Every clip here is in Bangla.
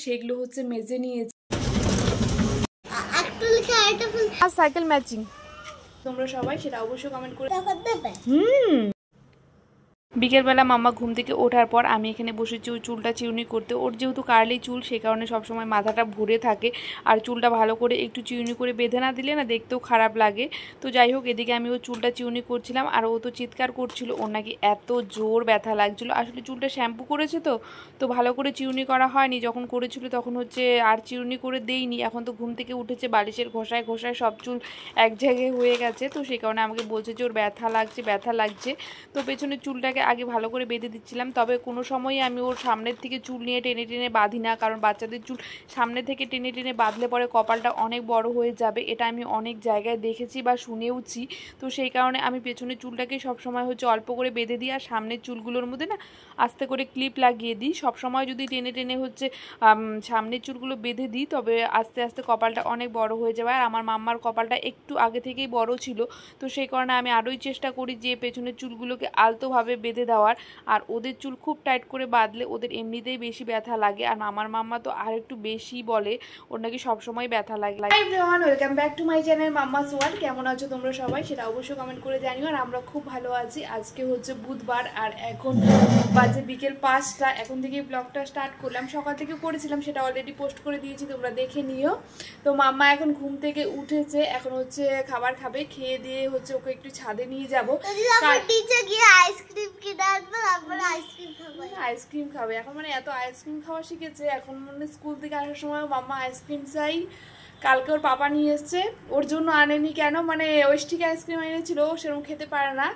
সেগুলো হচ্ছে মেজে নিয়েছি। সাইকেল ম্যাচিং তোমরা সবাই সেটা অবশ্যই কমেন্ট করে দেবে। বিকেলবেলা মাম্মা ঘুম থেকে ওঠার পর আমি এখানে বসেছি ওই চুলটা চিরুনি করতে। ওর যেহেতু কার্লি চুল সে কারণে সবসময় মাথাটা ভরে থাকে, আর চুলটা ভালো করে একটু চিরুনি করে বেঁধে না দিলে না দেখতেও খারাপ লাগে। তো যাই হোক, এদিকে আমি ওর চুলটা চিরুনি করছিলাম আর ও তো চিৎকার করছিল, ওর নাকি এত জোর ব্যথা লাগছিল। আসলে চুলটা শ্যাম্পু করেছে তো ভালো করে চিরুনি করা হয়নি। যখন করেছিল তখন হচ্ছে আর চিরুনি করে দেইনি। এখন তো ঘুম থেকে উঠেছে, বালিশের ঘষায় ঘষায় সব চুল এক জায়গায় হয়ে গেছে। তো সেই কারণে আমাকে বলছে যে ওর ব্যথা লাগছে। তো পেছনের চুলটাকে আগে ভালো করে বেঁধে দিচ্ছিলাম। তবে কোনো সময়ই আমি ওর সামনের থেকে চুল নিয়ে টেনে টেনে বাঁধি না, কারণ বাচ্চাদের চুল সামনে থেকে টেনে টেনে বাঁধলে পরে কপালটা অনেক বড় হয়ে যাবে। এটা আমি অনেক জায়গায় দেখেছি বা শুনেওছি। তো সেই কারণে আমি পেছনের চুলটাকে সবসময় হচ্ছে অল্প করে বেঁধে দিই, আর সামনের চুলগুলোর মধ্যে না আস্তে করে ক্লিপ লাগিয়ে দিই। সবসময় যদি টেনে টেনে হচ্ছে সামনের চুলগুলো বেঁধে দিই তবে আস্তে আস্তে কপালটা অনেক বড় হয়ে যাবে। আর আমার মাম্মার কপালটা একটু আগে থেকেই বড় ছিল, তো সেই কারণে আমি আরোই চেষ্টা করি যে পেছনের চুলগুলোকে আলতোভাবে বেঁধে দেওয়ার। আর ওদের চুল খুব টাইট করে বাঁধলে ওদের এমনিতেই বেশি ব্যথা লাগে, আর আমার মাম্মা তো আর একটু বেশি বলে, ওর নাকি সবসময় ব্যথা লাগে। Hi everyone, welcome back to my channel mamma's world. কেমন আছো তোমরা সবাই সেটা অবশ্যই কমেন্ট করে জানিও। আর আমরা খুব ভালো আছি। আজকে হচ্ছে বুধবার আর এখন বাজে বিকেল 5টা। এখন থেকেই ব্লগটা স্টার্ট করলাম, সকাল থেকে করেছিলাম, সেটা অলরেডি পোস্ট করে দিয়েছি, তোমরা দেখে নিও। তো মাম্মা এখন ঘুম থেকে উঠেছে, এখন হচ্ছে খাবার খাবে, খেয়ে দিয়ে হচ্ছে ওকে একটু ছাদে নিয়ে যাবো, নিচে গিয়ে আইসক্রিম কিনে আনবো, তারপরে আইসক্রিম খাবে। এখন মানে এত আইসক্রিম খাওয়া শিখেছে, এখন মানে স্কুল থেকে আসার সময় মাম্মা আইসক্রিম চাই। কালকে ওর পাপা নিয়ে এসছে, ওর জন্য আনেনি কেন, মানে ওয়েস্টিক আইসক্রিম এনেছিল, সেরকম খেতে পারে না,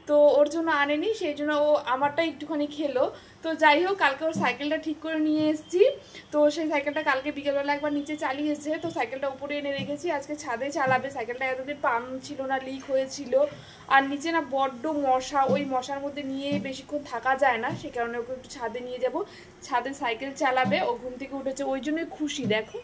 তো ওর জন্য আনেনি, সেই জন্য ও আমারটা একটুখানি খেলো। তো যাই হোক, কালকে ওর সাইকেলটা ঠিক করে নিয়ে এসেছি। তো সেই সাইকেলটা কালকে বিকেলবেলা একবার নিচে চালিয়েছে, তো সাইকেলটা উপরে এনে রেখেছি, আজকে ছাদে চালাবে। সাইকেলটা এতদিন পাম্প ছিল না, লিক হয়েছিল, আর নিচে না বড্ড মশা, ওই মশার মধ্যে নিয়ে বেশিক্ষণ থাকা যায় না, সে কারণে ওকে একটু ছাদে নিয়ে যাব, ছাদে সাইকেল চালাবে। ও ঘুম থেকে উঠেছে, ওই জন্যই খুশি। দেখো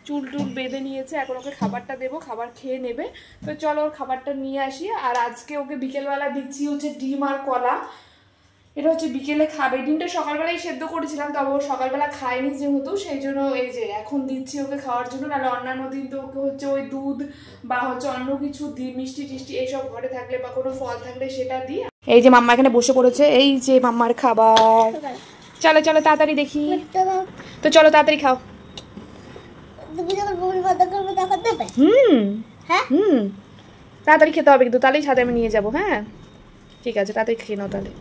চুল টুল বেঁধে নিয়েছে, এখন ওকে খাবারটা দেবো, খাবার খেয়ে নেবে। তো চলো ওর খাবারটা নিয়ে আসি। আর আজকে ওকে বিকেলবেলা দিচ্ছি হচ্ছে ডিম আর কলা, এটা হচ্ছে বিকেলে খাবে। ডিমটা সকালবেলায় সেদ্ধ করেছিলাম, তবে ও সকালবেলা খায়নি যেহেতু, সেই জন্য এই যে এখন দিচ্ছি ওকে খাওয়ার জন্য। নাহলে অন্যান্য দিন তো ওকে হচ্ছে ওই দুধ বা হচ্ছে অন্য কিছু দিই, মিষ্টি টিষ্টি এইসব ঘরে থাকলে বা কোনো ফল থাকলে সেটা দিই। এই যে মাম্মা এখানে বসে পড়েছে, এই যে মাম্মার খাবার। চলো চলো তাড়াতাড়ি দেখি, তো চলো তাড়াতাড়ি খাও। তাড়াতাড়ি খেতে হবে কিন্তু, তাহলেই ছাদে আমি নিয়ে যাবো। হ্যাঁ ঠিক আছে, তাড়াতাড়ি খেয়ে নাও তাহলে।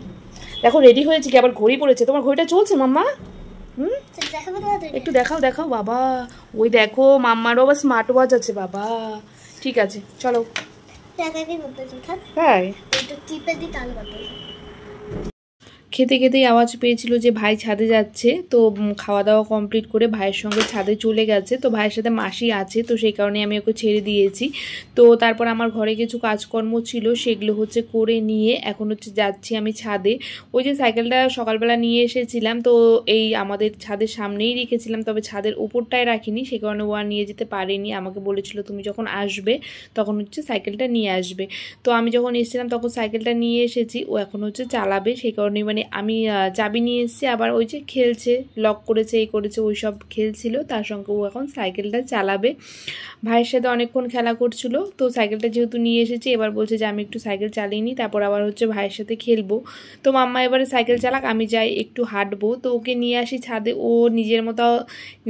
দেখো রেডি হয়েছে কি, আবার ঘড়ি পড়েছে। তোমার ঘড়িটা চলছে মাম্মা? একটু দেখাও দেখাও বাবা, ওই দেখো মাম্মারও আবার স্মার্ট ওয়াচ আছে বাবা। ঠিক আছে চলো। হ্যাঁ খেতে খেতেই আওয়াজ পেয়েছিল যে ভাই ছাদে যাচ্ছে, তো খাওয়া দাওয়া কমপ্লিট করে ভাইয়ের সঙ্গে ছাদে চলে গেছে। তো ভাইয়ের সাথে মাসি আছে, তো সেই কারণে আমি ওকে ছেড়ে দিয়েছি। তো তারপর আমার ঘরে কিছু কাজকর্ম ছিল, সেগুলো হচ্ছে করে নিয়ে এখন হচ্ছে যাচ্ছি আমি ছাদে। ওই যে সাইকেলটা সকালবেলা নিয়ে এসেছিলাম, তো এই আমাদের ছাদের সামনেই রেখেছিলাম, তবে ছাদের উপরটায় রাখিনি, সে কারণে ও আর নিয়ে যেতে পারেনি। আমাকে বলেছিল তুমি যখন আসবে তখন হচ্ছে সাইকেলটা নিয়ে আসবে। তো আমি যখন এসেছিলাম তখন সাইকেলটা নিয়ে এসেছি, ও এখন হচ্ছে চালাবে, সেই কারণে মানে আমি চাবি নিয়ে এসেছি। আবার ওই যে খেলছে, লক করেছে, এই করেছে, ওই সব খেলছিল, তার সঙ্গে ও এখন সাইকেলটা চালাবে। ভাইয়ের সাথে অনেকক্ষণ খেলা করছিল, তো সাইকেলটা যেহেতু নিয়ে এসেছি এবার বলছে যে আমি একটু সাইকেল চালিয়ে নিই, তারপর আবার হচ্ছে ভাইয়ের সাথে খেলবো। তো মাম্মা এবারে সাইকেল চালাক, আমি যাই একটু হাঁটবো। তো ওকে নিয়ে আসি ছাদে, ও নিজের মতো,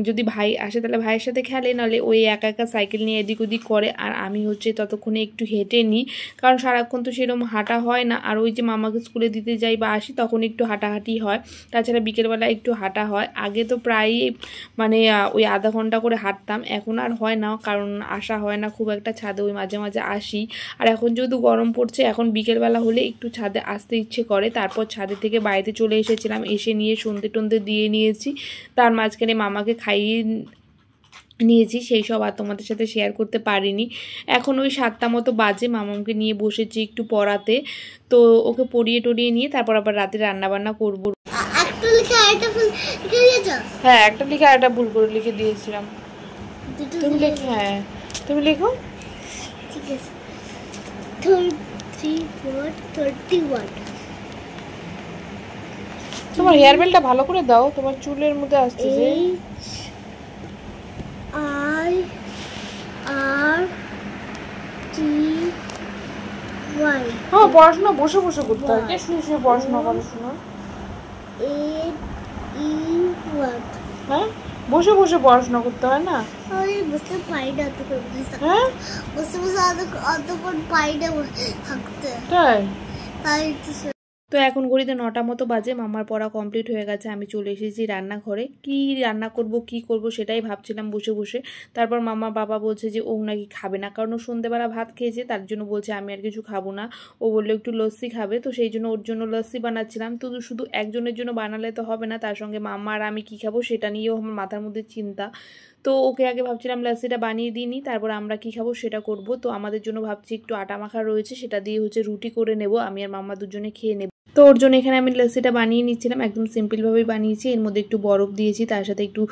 যদি ভাই আসে তাহলে ভাইয়ের সাথে খেলে, নাহলে ওই একা একা সাইকেল নিয়ে এদিক ওদিক করে। আর আমি হচ্ছে ততক্ষণে একটু হেঁটে নিই, কারণ সারাক্ষণ তো সেরকম হাঁটা হয় না। আর ওই যে মামাকে স্কুলে দিতে যাই বা আসি তখন একটু হাঁটাহাঁটি হয়, তাছাড়া বিকেলবেলা একটু হাঁটা হয়। আগে তো প্রায়ই মানে ওই আধা ঘন্টা করে হাঁটতাম, এখন আর হয় না, কারণ আসা হয় না খুব একটা ছাদে, ওই মাঝে মাঝে আসি। আর এখন যেহেতু গরম পড়ছে, এখন বিকেলবেলা হলে একটু ছাদে আসতে ইচ্ছে করে। তারপর ছাদে থেকে বাড়িতে চলে এসেছিলাম, এসে নিয়ে সন্ধে টন্ধে দিয়ে নিয়েছি, তার মাঝখানে মামাকে খাইয়ে নিয়েছি, সেই সব আর তোমাদের সাথে শেয়ার করতে পারিনি। এখন ওই 7টা মতো বাজে, মামাকে নিয়ে বসেছি একটু পড়াতে, তো ওকে পড়িয়ে টড়িয়ে নিয়ে তারপর আবার রাতে রান্না বান্না করবো। হ্যাঁ একটা লিখে আর একটা ভুল করে লিখে দিয়েছিলাম, তুমি লেখো। হ্যাঁ তুমি লেখো। ঠিক আছে 31। তোমার হেয়ার বেলটা ভালো করে দাও, তোমার চুলের মধ্যে আসছে যে। পড়াশোনা বসে বসে করতে হয়, কে শুয়ে শুয়ে পড়াশোনা করে শোনো? হ্যাঁ, বসে বসে পড়াশোনা করতে হয় না? বসে পাই না তো, হ্যাঁ বসে বসে অতক্ষণ পাই না থাকতে, তাই? তাই তো এখন ঘড়িতে 9টা মতো বাজে, মামার পড়া কমপ্লিট হয়ে গেছে। আমি চলে এসেছি রান্নাঘরে। কি রান্না করব কি করব সেটাই ভাবছিলাম বসে বসে। তারপর মামা বাবা বলছে যে ও নাকি খাবে না, কারণ ও সন্ধ্যেবেলা ভাত খেয়েছে, তার জন্য বলছে আমি আর কিছু খাবো না। ও বললো একটু লস্যি খাবে, তো সেই জন্য ওর জন্য লস্যি বানাচ্ছিলাম। তো শুধু একজনের জন্য বানালে তো হবে না, তার সঙ্গে মামা আর আমি কী খাবো সেটা নিয়েও আমার মাথার মধ্যে চিন্তা। তো ওকে আগে ভাবছিলাম লস্যিটা বানিয়ে দিই নি, তারপর আমরা কী খাবো সেটা করব। তো আমাদের জন্য ভাবছি একটু আটা মাখা রয়েছে, সেটা দিয়ে রুটি করে নেব, আমি আর মামা দুজনে খেয়ে নেব। তো ওর জন্য এখানে আমি লস্যিটা বানিয়ে নিচ্ছিলাম, একদম সিম্পলভাবেই বানিয়েছি। এর মধ্যে একটু বরফ দিয়েছি, তার সাথে একটু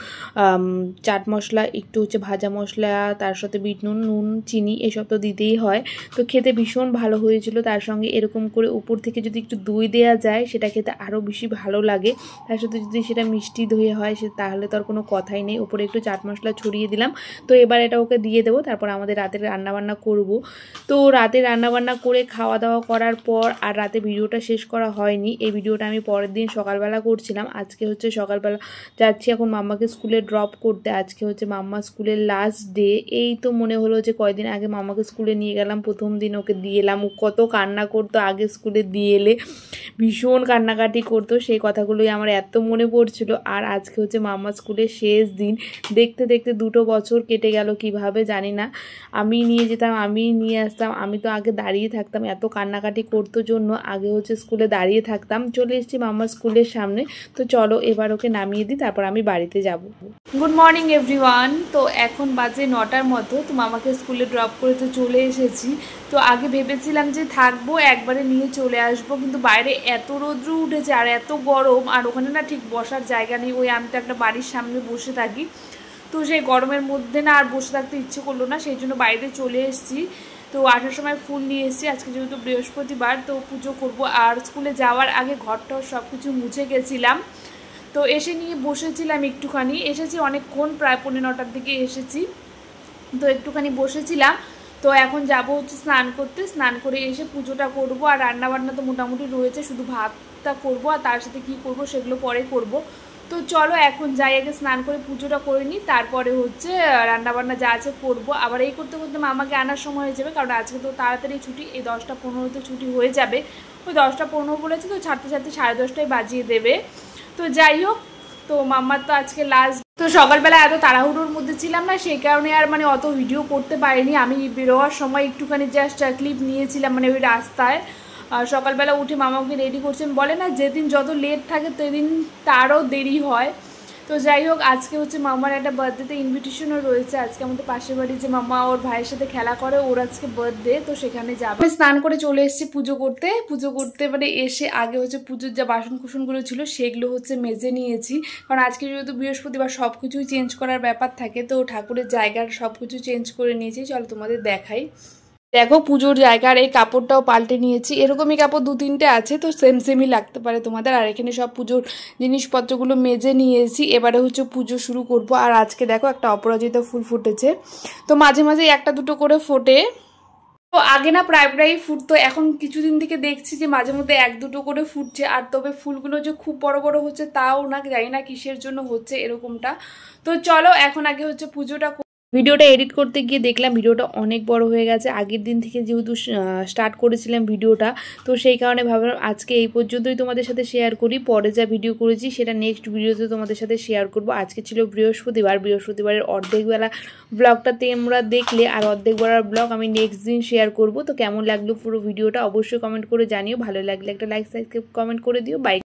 চাট মশলা, একটু ভাজা মশলা, তার সাথে বিট নুন, নুন, চিনি, এসব তো দিতেই হয়। তো খেতে ভীষণ ভালো হয়েছিল। তার সঙ্গে এরকম করে উপর থেকে যদি একটু দই দেওয়া যায় সেটা খেতে আরও বেশি ভালো লাগে। তার সাথে যদি সেটা মিষ্টি দই হয় তাহলে তো আর কোনো কথাই নেই। উপরে একটু চাট মশলা ছড়িয়ে দিলাম। তো এবার এটা ওকে দিয়ে দেবো, তারপর আমাদের রাতের রান্নাবান্না করব। তো রাতে রান্নাবান্না করে খাওয়া দাওয়া করার পর আর রাতে ভিডিওটা শেষ করা হয়নি। এই ভিডিওটা আমি পরের দিন সকালবেলা করছিলাম। আজকে সকালবেলা যাচ্ছি এখন মাম্মাকে স্কুলে ড্রপ করতে। আজকে মাম্মা স্কুলের লাস্ট ডে। এই তো মনে হলো যে কয়দিন আগে মাম্মাকে স্কুলে নিয়ে গেলাম, প্রথম দিন ওকে দিয়ে এলাম। ও কত কান্না করতো আগে স্কুলে দিয়ে এলে, ভীষণ কান্নাকাটি করতো। সেই কথাগুলোই আমার এত মনে পড়ছিল। আর আজকে মাম্মা স্কুলের শেষ দিন। দেখতে দেখতে 2 বছর কেটে গেল কিভাবে জানি না। আমি নিয়ে যেতাম, আমি নিয়ে আসতাম। আমি তো আগে দাঁড়িয়ে থাকতাম, এত কান্নাকাটি করতো জন্য আগে স্কুলে দাঁড়িয়ে থাকতাম। চলে এসেছি মাম্মা স্কুলের সামনে। তো চলো এবার ওকে নামিয়ে দিই, তারপর আমি বাড়িতে যাব। Good morning everyone. তো এখন বাজে 9টার মতো। তো মামাকে স্কুলে ড্রপ করে তো চলে এসেছি। তো আগে ভেবেছিলাম যে থাকবো, একবারে নিয়ে চলে আসবো, কিন্তু বাইরে এত রৌদ্র উঠেছে আর এত গরম, আর ওখানে না ঠিক বসার জায়গা নেই। আমি তো একটা বাড়ির সামনে বসে থাকি, তো সেই গরমের মধ্যে না আর বসে থাকতে ইচ্ছে করলো না, সেই জন্য বাইরে চলে এসেছি। তো আসার সময় ফুল নিয়ে এসেছি। আজকে যেহেতু বৃহস্পতিবার, তো পুজো করব। আর স্কুলে যাওয়ার আগে ঘরটাও সব কিছু মুছে গেছিলাম। তো এসে নিয়ে বসেছিলাম একটুখানি, এসেছি অনেকক্ষণ, প্রায় 9:15টার দিকে এসেছি। তো একটুখানি বসেছিলাম। তো এখন যাব স্নান করতে, স্নান করে এসে পুজোটা করব। আর রান্নাবান্না তো মোটামুটি রয়েছে, শুধু ভাতটা করব, আর তার সাথে কী করব সেগুলো পরে করব। তো চলো এখন যাই, আগে স্নান করে পুজোটা করে নিই, তারপরে রান্নাবান্না যা আছে করবো। আবার এই করতে করতে মামাকে আনার সময় হয়ে যাবে, কারণ আজকে তো তাড়াতাড়ি ছুটি, এই 10টা 15তে ছুটি হয়ে যাবে। ওই 10টা 15 বলেছে, তো ছাড়তে ছাড়তে 10:30টায় বাজিয়ে দেবে। তো যাই হোক, তো মাম্মার তো আজকে লাস্ট। তো সকালবেলা এত তাড়াহুড়োর মধ্যে ছিলাম না, সেই কারণে আর অত ভিডিও করতে পারিনি। আমি বেরোয়ার সময় একটুখানি জাস্ট ক্লিপ নিয়েছিলাম, ওই রাস্তায়। সকালবেলা উঠে মামাকে রেডি করছেন। বলে না যেদিন যত লেট থাকে সেদিন তারও দেরি হয়। তো যাই হোক, আজকে মামার একটা বার্থডেতে ইনভিটেশনও রয়েছে। আজকে আমাদের পাশের বাড়ি যে মামা ওর ভাইয়ের সাথে খেলা করে, ওর আজকে বার্থডে, তো সেখানে যাবে। স্নান করে চলে এসেছি পুজো করতে। এসে আগে পুজোর যা বাসন কুসনগুলো ছিল সেগুলো মেজে নিয়েছি, কারণ আজকে যেহেতু বৃহস্পতিবার সব কিছুই চেঞ্জ করার ব্যাপার থাকে। তো ঠাকুরের জায়গার সব কিছু চেঞ্জ করে নিয়েছি, চলো তোমাদের দেখাই। দেখো পুজোর জায়গার এই কাপড়টাও পাল্টে নিয়েছি। এরকমই কাপড় 2-3টে আছে, তো সেমই লাগতে পারে তোমাদের। আর এখানে সব পুজোর জিনিসপত্রগুলো মেজে নিয়েছি। এবারে পুজো শুরু করব। আর আজকে দেখো একটা অপরাজিতা ফুল ফুটেছে, তো মাঝে মাঝে 1-2 করে ফোটে। তো আগে না প্রায় ফুটতো, এখন কিছুদিন থেকে দেখছি যে মাঝে মধ্যে 1-2 করে ফুটছে। আর তবে ফুলগুলো যে খুব বড় বড় হচ্ছে তাও না, জানি না কিসের জন্য হচ্ছে এরকমটা। তো চলো এখন আগে পুজোটা। ভিডিওটা এডিট করতে গিয়ে দেখলাম ভিডিওটা অনেক বড় হয়ে গেছে। আগের দিন থেকে যেহেতু স্টার্ট করেছিলাম ভিডিওটা, তো সেই কারণে ভাবলাম আজকে এই পর্যন্তই তোমাদের সাথে শেয়ার করি। পরে যা ভিডিও করেছি সেটা নেক্সট ভিডিওতে তোমাদের সাথে শেয়ার করব। আজকে ছিল বৃহস্পতিবারের অর্ধেকবেলা ব্লগটা তোমরা দেখলে, আর অর্ধেকবেলার ব্লগ আমি নেক্সট দিন শেয়ার করব। তো কেমন লাগলো পুরো ভিডিওটা অবশ্যই কমেন্ট করে জানিও। ভালো লাগলে একটা লাইক সাবস্ক্রাইব কমেন্ট করে দিও। বাই।